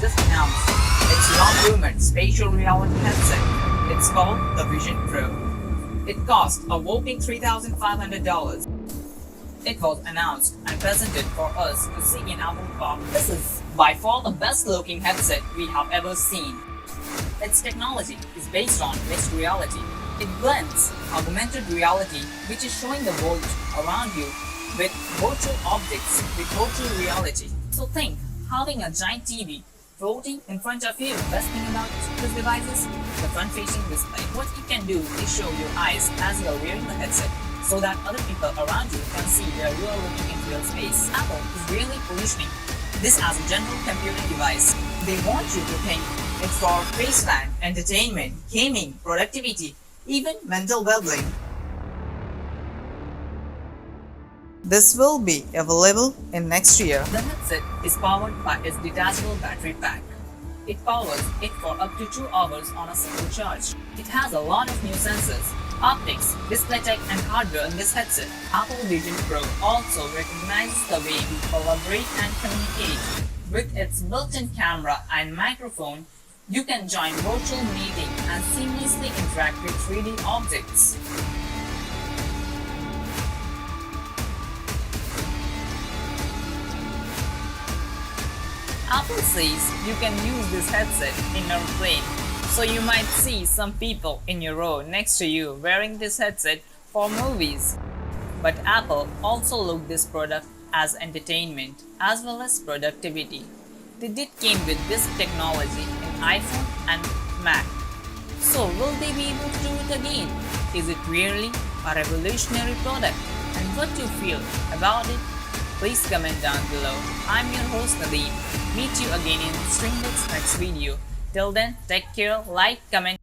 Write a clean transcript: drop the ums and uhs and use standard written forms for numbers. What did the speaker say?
just announced its long-rumored spatial reality headset. It's called the Vision Pro. It costs a whopping $3,500. It was announced and presented for us to see in Apple Park. This is by far the best-looking headset we have ever seen. Its technology is based on mixed reality. It blends augmented reality, which is showing the world around you, with virtual objects with virtual reality. So think, having a giant TV floating in front of you. Best thing about this device is the front-facing display. What it can do is show your eyes as you are wearing the headset, so that other people around you can see where you are looking in real space. Apple is really positioning this as a general computing device. They want you to think it's for wasteland, entertainment, gaming, productivity, even mental well-being. This will be available in next year. The headset is powered by its detachable battery pack. It powers it for up to 2 hours on a single charge. It has a lot of new sensors, optics, display tech and hardware in this headset. Apple Vision Pro also recognizes the way we collaborate and communicate. With its built-in camera and microphone, you can join virtual meetings and seamlessly interact with 3D objects. Apple says you can use this headset in your plane, so you might see some people in your row next to you wearing this headset for movies. But Apple also looked this product as entertainment as well as productivity. They did came with this technology in iPhone and Mac. So will they be able to do it again? Is it really a revolutionary product? And what you feel about it? Please comment down below. I'm your host Nadeem. Meet you again in StreamDesk next video. Till then, take care, like, comment.